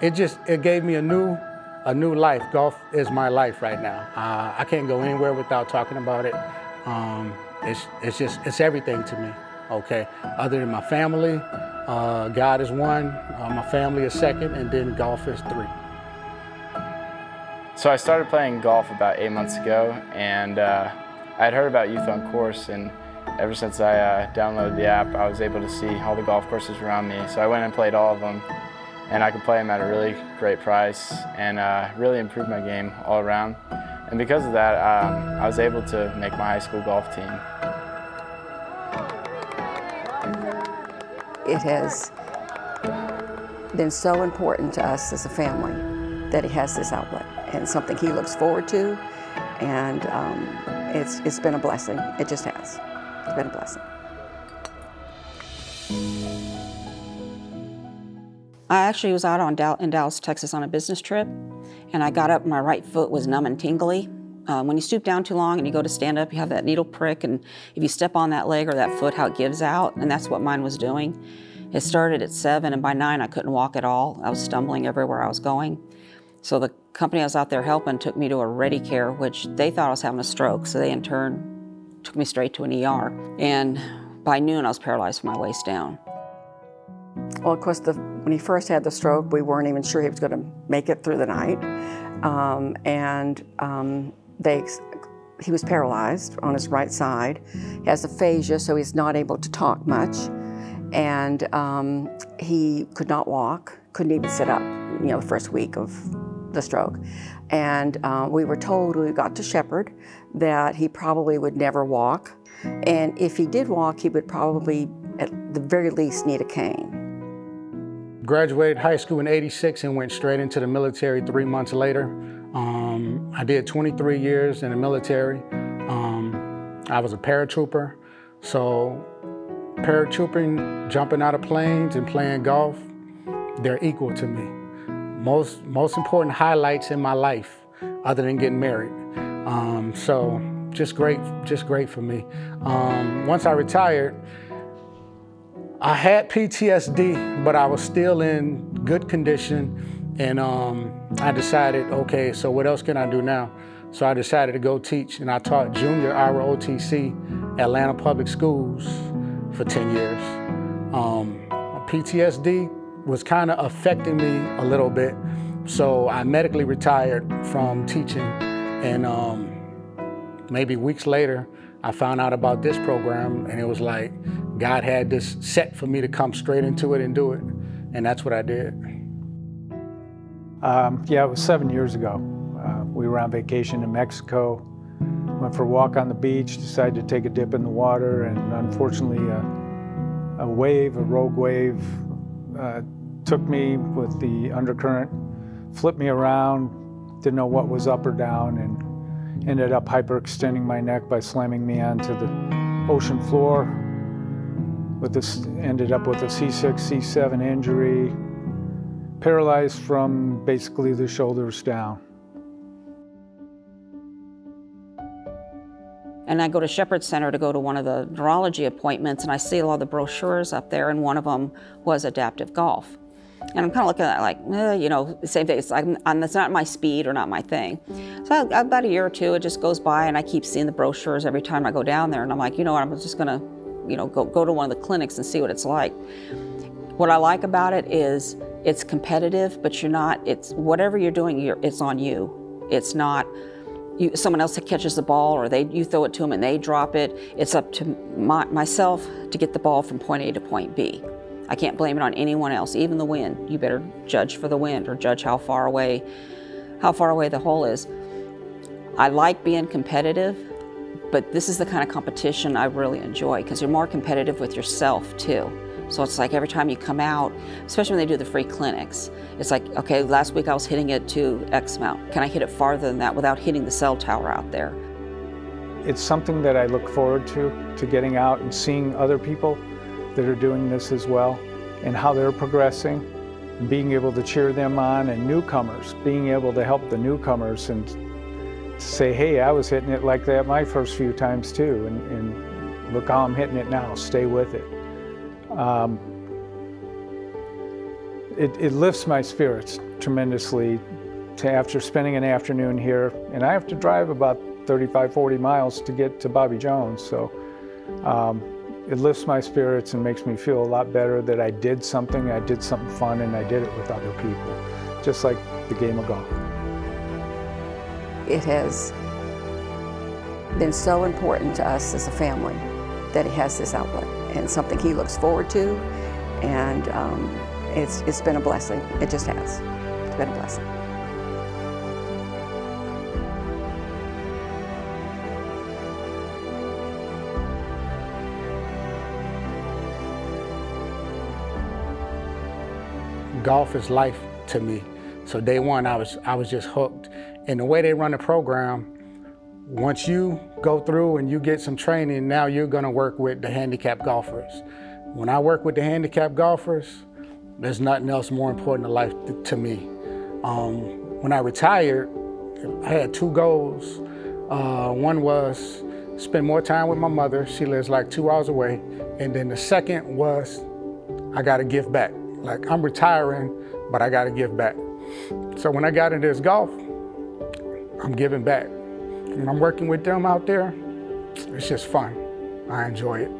it gave me a new life. Golf is my life right now. I can't go anywhere without talking about it. It's everything to me. Okay, other than my family, God is one, my family is second, and then golf is three. So I started playing golf about 8 months ago, and I had heard about Youth on Course, and ever since I downloaded the app, I was able to see all the golf courses around me. So I went and played all of them, and I could play them at a really great price, and really improved my game all around. And because of that, I was able to make my high school golf team. It has been so important to us as a family that he has this outlet, and something he looks forward to, and it's been a blessing. It just has. It's been a blessing. I actually was out in Dallas, Texas on a business trip, and I got up and my right foot was numb and tingly. When you stoop down too long and you go to stand up, you have that needle prick, and if you step on that leg or that foot, how it gives out, and that's what mine was doing. It started at 7, and by 9 I couldn't walk at all. I was stumbling everywhere I was going. So the company I was out there helping took me to a Ready Care, which they thought I was having a stroke, so they in turn took me straight to an ER. And by noon I was paralyzed from my waist down. Well, of course, when he first had the stroke, we weren't even sure he was going to make it through the night. He was paralyzed on his right side. He has aphasia, so he's not able to talk much. And he could not walk, couldn't even sit up, the first week of the stroke. And we were told when we got to Shepherd that he probably would never walk. And if he did walk, he would probably, at the very least, need a cane. Graduated high school in '86 and went straight into the military 3 months later. I did 23 years in the military. I was a paratrooper. So paratrooping, jumping out of planes and playing golf, they're equal to me. Most important highlights in my life other than getting married. So just great for me. Once I retired, I had PTSD, but I was still in good condition, and I decided, okay, so what else can I do now? So I decided to go teach, and I taught junior ROTC at Atlanta Public Schools for 10 years. PTSD was kind of affecting me a little bit, so I medically retired from teaching, and maybe weeks later, I found out about this program, and it was like God had this set for me to come straight into it and do it, and that's what I did. Yeah, it was 7 years ago. We were on vacation in Mexico, went for a walk on the beach, decided to take a dip in the water, and unfortunately a rogue wave, took me with the undercurrent, flipped me around, didn't know what was up or down, and ended up hyperextending my neck by slamming me onto the ocean floor. Ended up with a C6, C7 injury, paralyzed from basically the shoulders down. And I go to Shepherd Center to go to one of the neurology appointments, and I see a lot of the brochures up there, and one of them was adaptive golf. And I'm kind of looking at it like, same thing. It's like, it's not my speed or not my thing. So about a year or two, it just goes by, and I keep seeing the brochures every time I go down there. And I'm like, I'm just going to, go to one of the clinics and see what it's like. What I like about it is it's competitive, but it's whatever you're doing, it's on you. It's not someone else that catches the ball, or you throw it to them and they drop it. It's up to myself to get the ball from point A to point B. I can't blame it on anyone else, even the wind. You better judge for the wind, or judge how far away the hole is. I like being competitive, but this is the kind of competition I really enjoy, because you're more competitive with yourself too. So it's like every time you come out, especially when they do the free clinics, it's like, okay, last week I was hitting it to X amount. Can I hit it farther than that without hitting the cell tower out there? It's something that I look forward to getting out and seeing other people that are doing this as well, and how they're progressing, and being able to cheer them on, and newcomers, being able to help the newcomers and say, hey, I was hitting it like that my first few times too, and look how I'm hitting it now, stay with it. It lifts my spirits tremendously after spending an afternoon here. And I have to drive about 35, 40 miles to get to Bobby Jones. So it lifts my spirits and makes me feel a lot better that I did something fun, and I did it with other people, just like the game of golf. It has been so important to us as a family that he has this outlet, and something he looks forward to, and it's been a blessing. It just has. It's been a blessing. Golf is life to me. So day one, I was just hooked. And the way they run the program, once you go through and you get some training, now you're gonna work with the handicapped golfers. When I work with the handicapped golfers, there's nothing else more important in life to me. When I retired, I had two goals. One was spend more time with my mother. She lives like 2 hours away. And then the second was, I gotta give back. Like, I'm retiring, but I gotta give back. So when I got into this golf, I'm giving back. When I'm working with them out there, it's just fun. I enjoy it.